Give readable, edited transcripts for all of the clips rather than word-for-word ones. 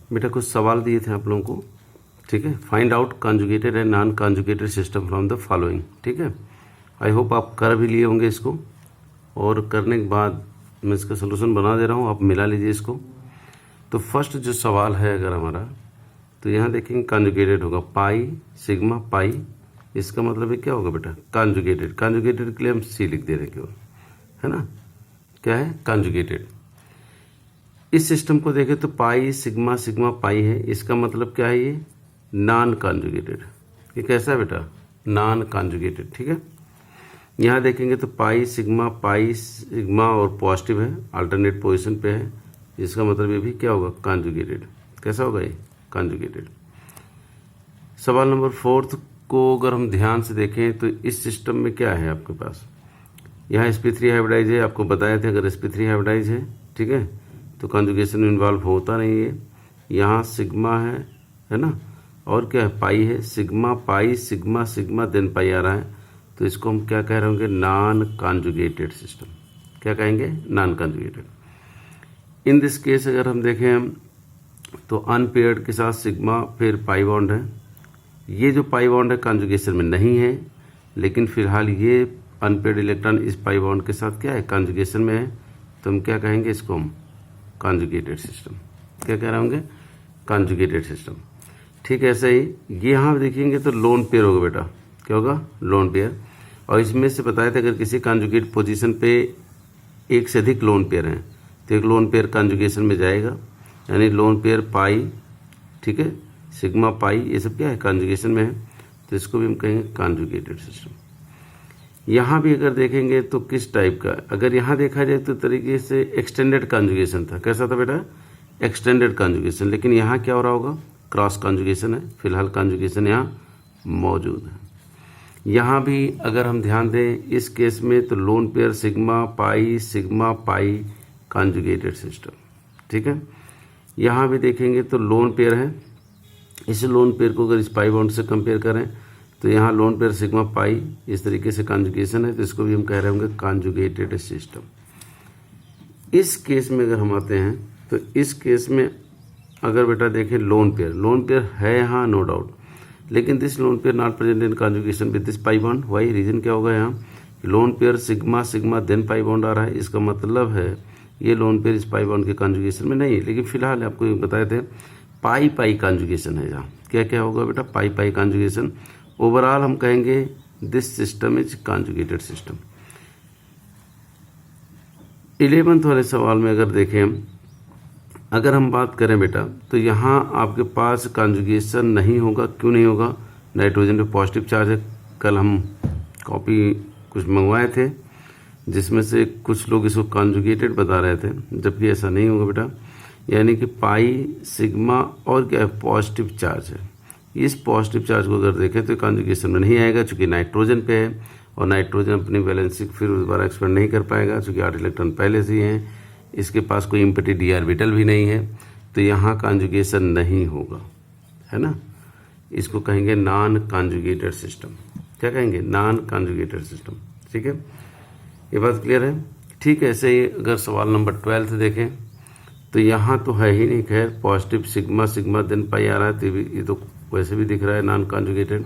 बेटा कुछ सवाल दिए थे आप लोगों को, ठीक है। Find out conjugated and non conjugated system from the following, ठीक है। आई होप आप कर भी लिए होंगे इसको, और करने के बाद मैं इसका सोल्यूशन बना दे रहा हूँ, आप मिला लीजिए इसको। तो फर्स्ट जो सवाल है अगर हमारा, तो यहाँ देखेंगे कॉन्जुगेटेड होगा पाई सिग्मा पाई, इसका मतलब है क्या होगा बेटा कॉन्जुगेटेड। कॉन्जुगेटेड के लिए हम सी लिख दे रहे हैं केवल, है ना। क्या है कॉन्जुगेटेड। इस सिस्टम को देखें तो पाई सिग्मा सिग्मा पाई है, इसका मतलब क्या है ये नॉन कॉन्जुगेटेड। ये कैसा है बेटा नॉन कॉन्जुगेटेड, ठीक है। यहाँ देखेंगे तो पाई सिग्मा और पॉजिटिव है, अल्टरनेट पोजीशन पे है, इसका मतलब ये भी क्या होगा कॉन्जुगेटेड। कैसा होगा ये कॉन्जुगेटेड। सवाल नंबर 4 को अगर हम ध्यान से देखें तो इस सिस्टम में क्या है आपके पास, यहाँ sp3 हाइब्रिडाइज है, आपको बताए थे अगर sp3 हाइब्रिडाइज है, ठीक है, तो कॉन्जुगेशन इन्वॉल्व होता नहीं है। यहाँ सिग्मा है ना, और क्या है पाई है, sigma pi sigma sigma then pi आ रहा है, तो इसको हम क्या कह रहे होंगे नॉन कॉन्जुगेटेड सिस्टम। क्या कहेंगे non conjugated. In this case अगर हम देखें हम तो अनपेयर्ड के साथ सिग्मा फिर पाई बॉन्ड है, ये जो पाई बॉन्ड है कॉन्जुगेशन में नहीं है, लेकिन फिलहाल ये अनपेयर्ड इलेक्ट्रॉन इस पाई बॉन्ड के साथ क्या है कॉन्जुगेशन में है, तो हम क्या कहेंगे इसको हम कॉन्जुगेटेड सिस्टम। क्या कह रहे होंगे कॉन्जुगेटेड सिस्टम, ठीक है। ऐसे ही ये यहाँ देखेंगे तो लोन पेयर होगा बेटा, क्या होगा लोन पेयर। और इसमें से बताया था अगर किसी कॉन्जुगेट पोजीशन पे एक से अधिक लोन पेयर हैं तो एक लोन पेयर कॉन्जुगेशन में जाएगा, यानी लोन पेयर पाई, ठीक है, सिग्मा पाई, ये सब क्या है कॉन्जुगेशन में है, तो इसको भी हम कहेंगे कॉन्जुगेटेड सिस्टम। यहाँ भी अगर देखेंगे तो किस टाइप का, अगर यहाँ देखा जाए तो तरीके से एक्सटेंडेड कॉन्जुगेशन था। कैसा था बेटा एक्सटेंडेड कॉन्जुगेशन, लेकिन यहाँ क्या हो रहा होगा क्रॉस कॉन्जुगेशन है, फिलहाल कॉन्जुगेशन यहाँ मौजूद है। यहाँ भी अगर हम ध्यान दें इस केस में तो loan pair sigma pi conjugated system, ठीक है। यहाँ भी देखेंगे तो लोन पेयर है, इस लोन पेयर को अगर इस पाई बॉन्ड से कंपेयर करें तो यहाँ लोन पेयर सिग्मा पाई इस तरीके से कॉन्जुगेशन है, तो इसको भी हम कह रहे होंगे कॉन्जुगेटेड सिस्टम। इस केस में अगर हम आते हैं तो इस केस में अगर बेटा देखें लोन पेयर है यहाँ नो डाउट, लेकिन this lone pair not present in conjugation with this pi bond. Why reason क्या होगा यहाँ lone pair sigma sigma then pi bond आ रहा है, इसका मतलब है ये लोन पेयर इस पाई बॉन्ड के कॉन्जुगेशन में नहीं है। लेकिन फिलहाल आपको ये बताए थे पाई कॉन्जुगेशन है, यहाँ क्या क्या होगा बेटा पाई कॉन्जुगेशन। ओवरऑल हम कहेंगे this system is conjugated system. 11th वाले सवाल में अगर देखें हम, अगर हम बात करें बेटा तो यहाँ आपके पास कॉन्जुगेशन नहीं होगा। क्यों नहीं होगा, नाइट्रोजन पे पॉजिटिव चार्ज है। कल हम कॉपी कुछ मंगवाए थे जिसमें से कुछ लोग इसको कॉन्जुगेटेड बता रहे थे, जबकि ऐसा नहीं होगा बेटा, यानी कि पाई सिग्मा और क्या है पॉजिटिव चार्ज है। इस पॉजिटिव चार्ज को अगर देखें तो कॉन्जुगेशन में नहीं आएगा, चूंकि नाइट्रोजन पे है और नाइट्रोजन अपनी वैलेंसी फिर दोबारा एक्सपेंड नहीं कर पाएगा, चूंकि 8 इलेक्ट्रॉन पहले से ही हैं, इसके पास कोई इम्पैटी डी ऑर्बिटल भी नहीं है, तो यहाँ कॉन्जुगेशन नहीं होगा, है ना। इसको कहेंगे नॉन कॉन्जुगेटेड सिस्टम। क्या कहेंगे नॉन कॉन्जुगेटेड सिस्टम, ठीक है। ये बात क्लियर है, ठीक है। ऐसे ही अगर सवाल नंबर 12 देखें तो यहाँ तो है ही नहीं, खैर पॉजिटिव सिग्मा देन पाई आ रहा है, तो ये तो वैसे भी दिख रहा है नॉन कॉन्जुगेटेड।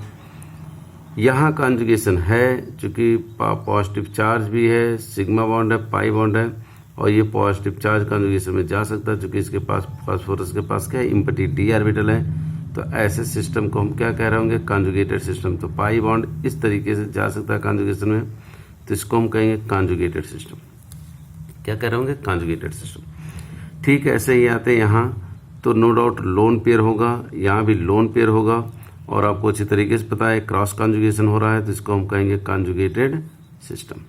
यहाँ कॉन्जुगेशन है, चूंकि पॉजिटिव चार्ज भी है, सिग्मा बॉन्ड है, पाई बॉन्ड है, और ये पॉजिटिव चार्ज कॉन्जुगेशन में जा सकता है, चूंकि इसके पास फास्फोरस के पास क्या है इम्पैटी डी ऑर्बिटल है। तो ऐसे सिस्टम को हम क्या कह रहे होंगे कॉन्जुगेटेड सिस्टम। तो पाई बॉन्ड इस तरीके से जा सकता है कॉन्जुगेशन में, तो इसको हम कहेंगे कॉन्जुगेटेड सिस्टम। क्या कह रहे होंगे कॉन्जुगेटेड सिस्टम, ठीक है। ऐसे ही आते हैं यहाँ तो नो डाउट लोन पेयर होगा, यहाँ भी लोन पेयर होगा, और आपको अच्छी तरीके से पता है क्रॉस कॉन्जुगेशन हो रहा है, तो इसको हम कहेंगे कॉन्जुगेटेड सिस्टम।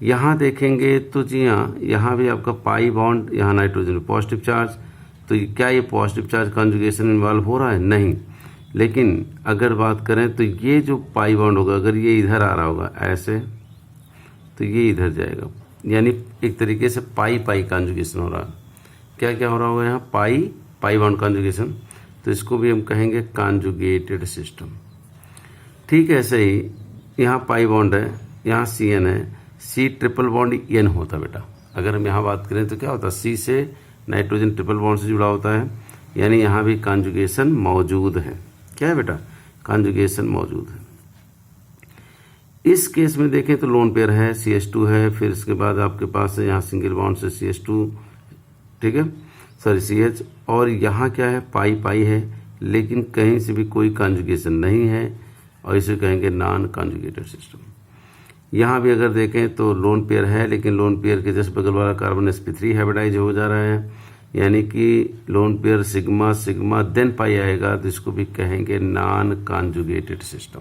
यहाँ देखेंगे तो जी हाँ, यहाँ भी आपका पाई बॉन्ड, यहाँ नाइट्रोजन पॉजिटिव चार्ज, तो क्या ये पॉजिटिव चार्ज कॉन्जुगेशन इन्वॉल्व हो रहा है नहीं। लेकिन अगर बात करें तो ये जो पाई बॉन्ड होगा अगर ये इधर आ रहा होगा ऐसे, तो ये इधर जाएगा, यानी एक तरीके से पाई कॉन्जुगेशन हो रहा है। क्या क्या हो रहा होगा यहाँ पाई बॉन्ड कॉन्जुगेशन, तो इसको भी हम कहेंगे कॉन्जुगेटेड सिस्टम, ठीक है। ऐसे ही यहाँ पाई बॉन्ड है, यहाँ CN है, C ट्रिपल बॉन्ड N होता है बेटा। अगर हम यहाँ बात करें तो क्या होता है C से नाइट्रोजन ट्रिपल बॉन्ड से जुड़ा होता है, यानी यहाँ भी कॉन्जुगेशन मौजूद है। क्या है बेटा? कॉन्जुगेशन मौजूद है। इस केस में देखें तो लोन पेयर है, CH2 है, फिर इसके बाद आपके पास है यहाँ सिंगल बॉन्ड से CH2, ठीक है, सॉरी CH, और यहाँ क्या है? पाई पाई है, लेकिन कहीं से भी कोई कॉन्जुगेशन नहीं है, और इसे कहेंगे नॉन कॉन्जुगेटेड सिस्टम। यहाँ भी अगर देखें तो लोन पेयर है, लेकिन लोन पेयर के जस्ट बगल वाला कार्बन sp3 हाइब्रिडाइज हो जा रहा है, यानी कि lone pair sigma sigma then pi आएगा, तो इसको भी कहेंगे नॉन कॉन्जुगेटेड सिस्टम।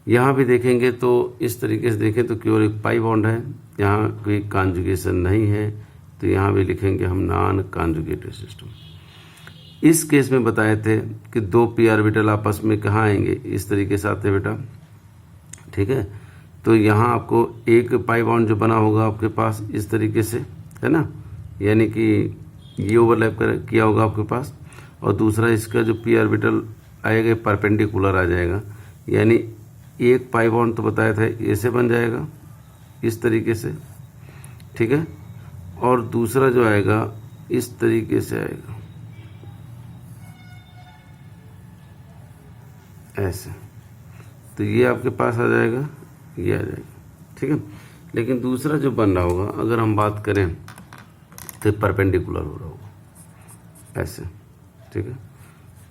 यहाँ भी देखेंगे तो इस तरीके से देखें तो केवल एक पाई बॉन्ड है, यहाँ कोई कॉन्जुगेशन नहीं है, तो यहाँ भी लिखेंगे हम नॉन कॉन्जुगेटेड सिस्टम। इस केस में बताए थे कि 2 p ऑर्बिटल आपस में कहाँ आएंगे? इस तरीके से आते हैं बेटा, ठीक है। तो यहाँ आपको एक पाई बॉन्ड जो बना होगा आपके पास इस तरीके से, है ना, यानी कि ये ओवरलैप किया होगा आपके पास, और दूसरा इसका जो p ऑर्बिटल आएगा परपेंडिकुलर आ जाएगा, यानी एक पाई बॉन्ड तो बताया था ऐसे बन जाएगा इस तरीके से, ठीक है, और दूसरा जो आएगा इस तरीके से आएगा ऐसे, तो ये आपके पास आ जाएगा, ये आ जाएगा, ठीक है। लेकिन दूसरा जो बन रहा होगा अगर हम बात करें तो परपेंडिकुलर हो रहा होगा ऐसे, ठीक है,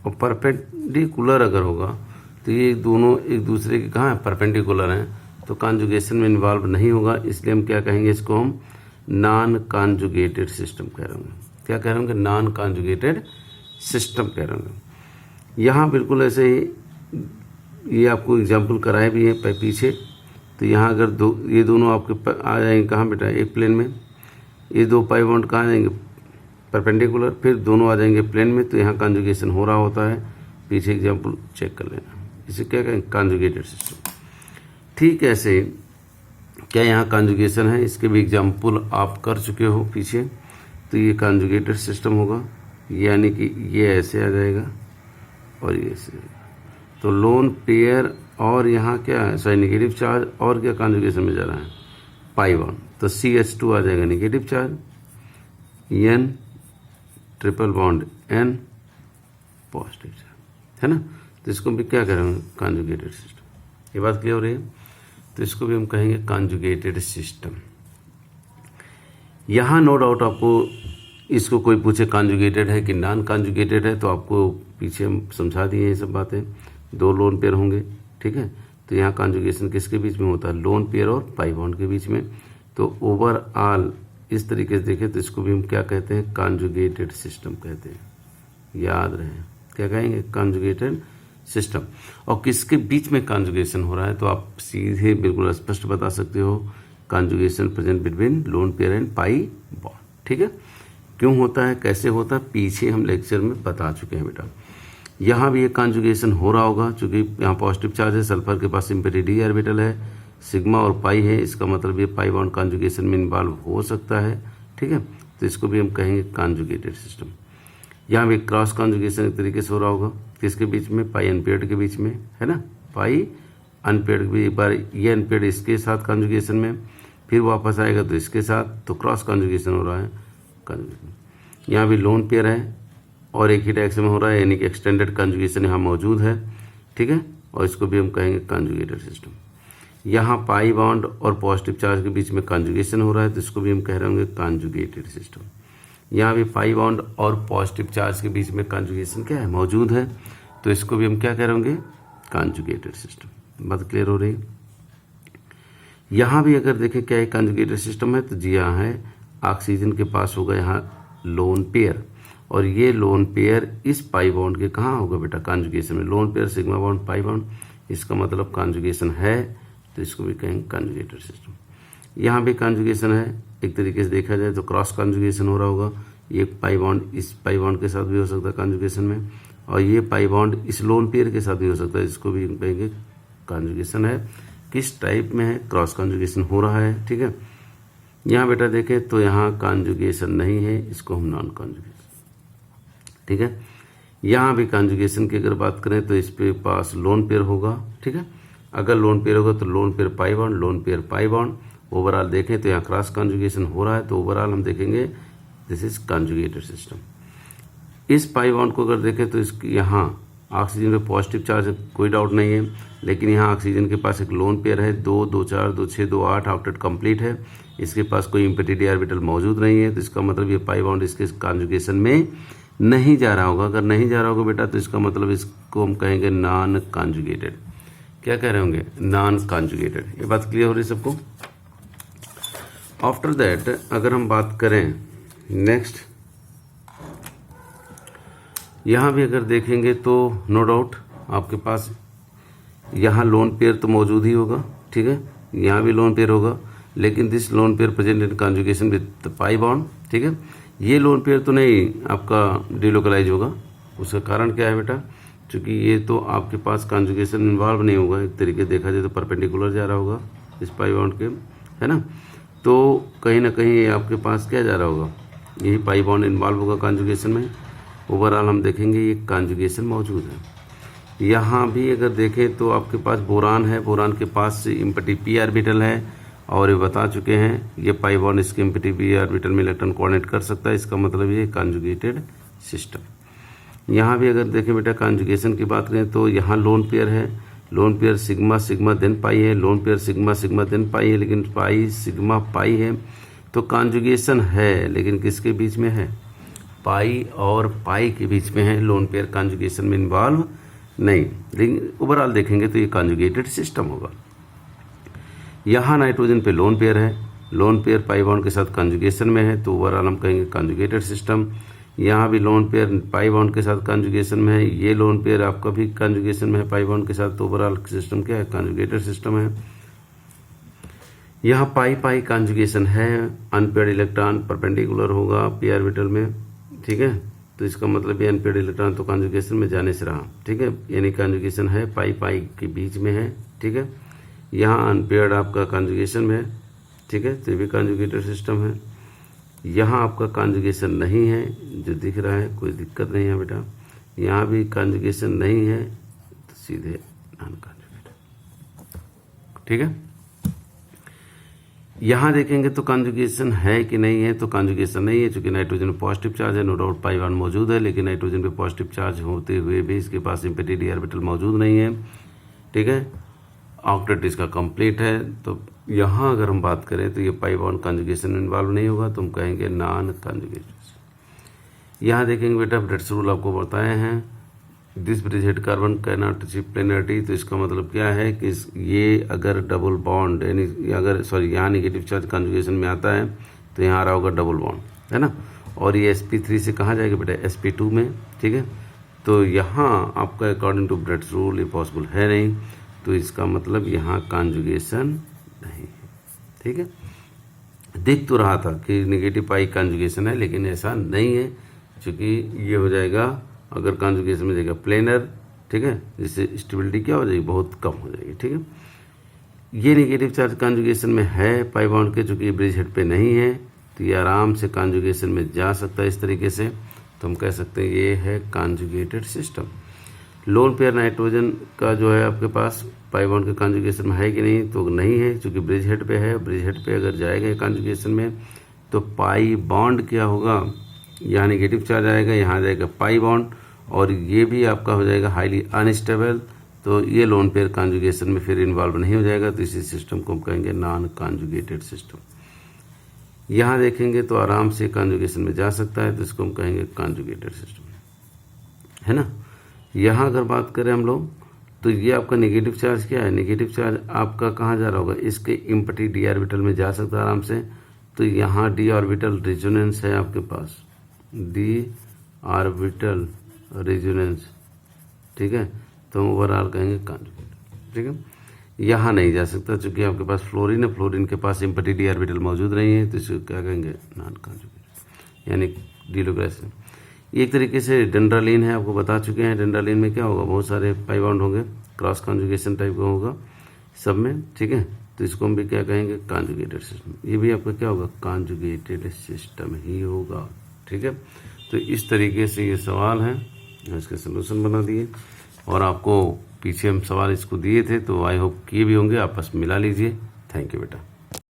और परपेंडिकुलर अगर होगा तो ये दोनों एक दूसरे के कहाँ है? परपेंडिकुलर हैं, तो कॉन्जुगेशन में इन्वॉल्व नहीं होगा, इसलिए हम क्या कहेंगे? इसको हम नॉन कॉन्जुगेटेड सिस्टम कह रहे होंगे। क्या कह रहे होंगे? नॉन कॉन्जुगेटेड सिस्टम कह रहे होंगे। यहाँ बिल्कुल ऐसे ही ये आपको एग्जाम्पल कराए भी है पीछे, तो यहाँ अगर ये दोनों आपके आ जाएंगे कहाँ बेटा? एक प्लेन में, ये 2 पाई बॉन्ड कहाँ आ जाएंगे? परपेंडिकुलर, फिर दोनों आ जाएंगे प्लेन में, तो यहाँ कॉन्जुगेशन हो रहा होता है। पीछे एग्जाम्पल चेक कर लेना, इसे क्या कहेंगे? Conjugated system. ठीक ऐसे क्या यहाँ कॉन्जुगेशन है? इसके भी एग्जाम्पल आप कर चुके हो पीछे, तो ये कॉन्जुगेटेड सिस्टम होगा, यानी कि ये ऐसे आ जाएगा और ये ऐसे, तो लोन पेयर और यहाँ क्या है? सॉरी नेगेटिव चार्ज, और क्या कॉन्जुगेशन में जा रहा है? पाई बॉन्ड, तो CH2 आ जाएगा negative charge, N triple bond N positive charge, है ना। तो इसको भी क्या करेंगे? Conjugated system. ये बात क्लियर हो रही है? तो इसको भी हम कहेंगे कॉन्जुगेटेड सिस्टम। यहाँ नो डाउट आपको इसको कोई पूछे कॉन्जुगेटेड है कि नॉन कॉन्जुगेटेड है, तो आपको पीछे हम समझा दिए ये सब बातें। 2 लोन पेयर होंगे, ठीक है, तो यहाँ कॉन्जुगेशन किसके बीच में होता है? लोन पेयर और पाई बॉन्ड के बीच में। तो ओवरऑल इस तरीके से देखें तो इसको भी हम क्या कहते हैं? कॉन्जुगेटेड सिस्टम कहते हैं। याद रहे, क्या कहेंगे? Conjugated system. और किसके बीच में कॉन्जुगेशन हो रहा है? तो आप सीधे बिल्कुल स्पष्ट बता सकते हो, conjugation present between lone pair and pi bond, ठीक है। क्यों होता है, कैसे होता है, पीछे हम लेक्चर में बता चुके हैं बेटा। यहाँ भी एक कॉन्जुगेशन हो रहा होगा, चूंकि यहाँ पॉजिटिव चार्ज है, सल्फर के पास सिंपैथी डी ऑर्बिटल है, सिग्मा और पाई है, इसका मतलब ये पाई बॉन्ड कॉन्जुगेशन में इन्वॉल्व हो सकता है, ठीक है। तो इसको भी हम कहेंगे कॉन्जुगेटेड सिस्टम। यहाँ भी क्रॉस कॉन्जुगेशन एक तरीके से हो रहा होगा, किसके बीच में? पाई अनपेयर्ड के बीच में, है ना, पाई अनपेयर्ड भी, एक बार ये अनपेयर्ड इसके साथ कॉन्जुगेशन में, फिर वापस आएगा तो इसके साथ, तो क्रॉस कॉन्जुगेशन हो रहा है। कॉन्जुगेशन यहाँ भी लोन पेयर है और एक ही डायरेक्शन में हो रहा है, यानी कि एक्सटेंडेड कॉन्जुगेशन यहाँ मौजूद है, ठीक है, और इसको भी हम कहेंगे कॉन्जुगेटेड सिस्टम। यहाँ पाई बॉन्ड और पॉजिटिव चार्ज के बीच में कॉन्जुगेशन हो रहा है, तो इसको भी हम कह रहे होंगे कॉन्जुगेटेड सिस्टम। यहाँ भी पाई बॉन्ड और पॉजिटिव चार्ज के बीच में कॉन्जुगेशन क्या है? मौजूद है, तो इसको भी हम क्या कह रहे होंगे? Conjugated system. बात क्लियर हो रही है? यहाँ भी अगर देखें क्या है कॉन्जुगेटेड सिस्टम है, तो जी हाँ है, ऑक्सीजन के पास होगा यहाँ लोन पेयर, और ये लोन पेयर इस पाई बॉन्ड के कहाँ होगा बेटा? कॉन्जुगेशन में। Loan pair sigma bond pi bond, इसका मतलब कॉन्जुगेशन है, तो इसको भी कहेंगे कॉन्जुगेटेड सिस्टम। यहाँ भी कॉन्जुगेशन है, एक तरीके से देखा जाए तो क्रॉस कॉन्जुगेशन हो रहा होगा, ये पाई बॉन्ड इस पाई बॉन्ड के साथ भी हो सकता है कॉन्जुगेशन में, और ये पाई बॉन्ड इस लोन पेयर के साथ भी हो सकता है, इसको भी कहेंगे कॉन्जुगेशन है। किस टाइप में है? क्रॉस कॉन्जुगेशन हो रहा है, ठीक है। यहाँ बेटा देखें तो यहाँ कॉन्जुगेशन नहीं है, इसको हम नॉन कॉन्जुगेशन, ठीक है। यहाँ भी कॉन्जुगेशन की अगर बात करें तो इस पे पास लोन पेयर होगा, ठीक है। अगर लोन पेयर होगा तो lone pair pi bond, lone pair pi bond. Overall देखें तो यहाँ क्रॉस कॉन्जुगेशन हो रहा है, तो ओवरऑल हम देखेंगे दिस इज कॉन्जुगेटेड सिस्टम। इस पाई बॉन्ड को अगर देखें तो इसकी यहाँ ऑक्सीजन पे पॉजिटिव चार्ज है, कोई डाउट नहीं है, लेकिन यहाँ ऑक्सीजन के पास एक लोन पेयर है 2 2 4 2 6 2 8 ऑक्टेट कंप्लीट है, इसके पास कोई इम्पेटी डी ऑर्बिटल मौजूद नहीं है, तो इसका मतलब ये पाई बॉन्ड इसके कॉन्जुगेशन में नहीं जा रहा होगा। अगर नहीं जा रहा होगा बेटा तो इसका मतलब इसको हम कहेंगे नॉन कॉन्जुगेटेड। क्या कह रहे होंगे? Non conjugated. ये बात क्लियर हो रही है सबको? आफ्टर दैट अगर हम बात करें नेक्स्ट, यहाँ भी अगर देखेंगे तो नो डाउट आपके पास यहाँ लोन पेयर तो मौजूद ही होगा, ठीक है, यहाँ भी लोन पेयर होगा, लेकिन this lone pair present in conjugation with pi bond, ठीक है। ये लोन पेयर तो नहीं आपका डिलोकलाइज होगा। उसका कारण क्या है बेटा? क्योंकि ये तो आपके पास कॉन्जुगेशन इन्वॉल्व नहीं होगा, एक तरीके देखा जाए तो परपेंडिकुलर जा रहा होगा इस पाई बॉन्ड के, है ना। तो कहीं ना कहीं आपके पास क्या जा रहा होगा? यही पाई बॉन्ड इन्वॉल्व होगा कॉन्जुगेशन में। ओवरऑल हम देखेंगे ये कॉन्जुगेशन मौजूद है। यहाँ भी अगर देखें तो आपके पास बोरान है, बोरान के पास इम्पेटी पी ऑर्बिटल है, और ये बता चुके हैं ये पाई बॉन्ड इसके इम्पेटी पी ऑर्बिटल में इलेक्ट्रॉन कोऑर्डिनेट कर सकता है। इसका मतलब ये कॉन्जुगेटेड सिस्टम। यहाँ भी अगर देखें बेटा कॉन्जुगेशन की बात करें तो यहाँ लोन पेयर है, lone pair sigma sigma then pi है, lone pair sigma sigma then pi है, लेकिन पाई सिग्मा पाई है, तो कॉन्जुगेशन है, लेकिन किसके बीच में है? पाई और पाई के बीच में है। लोन पेयर कॉन्जुगेशन में इन्वॉल्व नहीं, लेकिन ओवरऑल देखेंगे तो ये कॉन्जुगेटेड सिस्टम होगा। यहाँ नाइट्रोजन पे लोन पेयर है, लोन पेयर पाई बॉन्ड के साथ कॉन्जुगेशन में है, तो ओवरऑल हम कहेंगे कॉन्जुगेटेड सिस्टम। यहाँ भी लोन पेयर पाई बॉन्ड के साथ कॉन्जुगेशन में है, ये लोन पेयर आपका भी कॉन्जुगेशन में है पाई बॉन्ड के साथ, तो ओवरऑल सिस्टम क्या है? कॉन्जुगेटेड सिस्टम है। यहाँ पाई पाई कॉन्जुगेशन है, अनपेयर्ड इलेक्ट्रॉन परपेंडिकुलर होगा पी ऑर्बिटल में, ठीक है, तो इसका मतलब ये अनपेयर्ड इलेक्ट्रॉन तो कॉन्जुगेशन में जाने से रहा, ठीक है, यानी कॉन्जुगेशन है पाई पाई के बीच में है, ठीक है। यहाँ अनपेयर्ड आपका कॉन्जुगेशन में है, ठीक है, तो ये भी कॉन्जुगेटेड सिस्टम है। यहाँ आपका कॉन्जुगेशन नहीं है जो दिख रहा है, कोई दिक्कत नहीं है बेटा। यहाँ भी कॉन्जुगेशन नहीं है तो सीधे नॉन कॉन्जुगेटेड, ठीक है। यहाँ देखेंगे तो कॉन्जुगेशन है कि नहीं है, तो कॉन्जुगेशन नहीं है, चूंकि नाइट्रोजन में पॉजिटिव चार्ज है, नो डाउट पाई बॉन्ड मौजूद है, लेकिन नाइट्रोजन पे पॉजिटिव चार्ज होते हुए भी इसके पास इम्पेटी डी ऑर्बिटल मौजूद नहीं है, ठीक है, ऑक्टेट इसका कंप्लीट है। तो यहाँ अगर हम बात करें तो ये पाई बॉन्ड कॉन्जुगेशन में इन्वॉल्व नहीं होगा, तो हम कहेंगे नॉन कॉन्जुगेटेड। यहाँ देखेंगे बेटा ब्रेड्स रूल आपको बताए हैं, this bridge head carbon can not achieve planarity, तो इसका मतलब क्या है कि ये अगर डबल बॉन्ड यानी अगर सॉरी यहाँ निगेटिव चार्ज कॉन्जुगेशन में आता है तो यहाँ आ रहा होगा डबल बॉन्ड, है ना, और ये sp3 से कहाँ जाएगा बेटा? sp2 में, ठीक है। तो यहाँ आपका अकॉर्डिंग टू ब्रेड्स रूल ये पॉसिबल है नहीं, तो इसका मतलब यहाँ कॉन्जुगेशन नहीं है, ठीक है। दिख तो रहा था कि निगेटिव पाई कॉन्जुगेशन है, लेकिन ऐसा नहीं है, क्योंकि ये हो जाएगा अगर कॉन्जुगेशन में जाएगा प्लेनर, ठीक है, जिससे स्टेबिलिटी क्या हो जाएगी? बहुत कम हो जाएगी, ठीक है। ये निगेटिव चार्ज कॉन्जुगेशन में है पाई बॉन्ड के, चूंकि ब्रिज हेड पे नहीं है, तो ये आराम से कॉन्जुगेशन में जा सकता है इस तरीके से, तो हम कह सकते हैं ये है conjugated system. Lone pair nitrogen का जो है आपके पास पाई बॉन्ड के कॉन्जुगेशन में है कि नहीं? तो नहीं है, क्योंकि ब्रिज हेड पे है। ब्रिज हेड पे अगर जाएगा कॉन्जुगेशन में तो पाई बॉन्ड क्या होगा? यहाँ निगेटिव चार्ज आएगा, यहाँ जाएगा पाई बॉन्ड, और ये भी आपका हो जाएगा हाईली अनस्टेबल, तो ये लोन पेयर कॉन्जुगेशन में फिर इन्वॉल्व नहीं हो जाएगा, तो इसी सिस्टम को हम कहेंगे नॉन कॉन्जुगेटेड सिस्टम। यहाँ देखेंगे तो आराम से कॉन्जुगेशन में जा सकता है, तो इसको हम कहेंगे कॉन्जुगेटेड सिस्टम, है ना। यहाँ अगर बात करें हम लोग तो ये आपका नेगेटिव चार्ज क्या है? नेगेटिव चार्ज आपका कहाँ जा रहा होगा? इसके इम्पेटी डी ऑर्बिटल में जा सकता है आराम से, तो यहाँ डी ऑर्बिटल रेजोनेंस है आपके पास, डी ऑर्बिटल रेजोनेंस, ठीक है, तो हम ओवरऑल कहेंगे कॉन्जुगेटेड, ठीक है। यहाँ नहीं जा सकता क्योंकि आपके पास फ्लोरीन है, फ्लोरीन के पास इम्पेटी डी ऑर्बिटल मौजूद नहीं है, तो इसको क्या कहेंगे? नॉन कॉन्जुगेटेड, यानी डिलोकलाइजेशन। एक तरीके से डेंड्रालीन है, आपको बता चुके हैं। डेंड्रालीन में क्या होगा? बहुत सारे पाई बॉन्ड होंगे, क्रॉस कॉन्जुगेशन टाइप का होगा सब में, ठीक है, तो इसको हम भी क्या कहेंगे? Conjugated system. ये भी आपका क्या होगा? कॉन्जुगेटेड सिस्टम ही होगा, ठीक है। तो इस तरीके से ये सवाल है, इसके सलूशन बना दिए, और आपको पीछे हम सवाल इसको दिए थे, तो आई होप किए भी होंगे, आपस में मिला लीजिए। थैंक यू बेटा।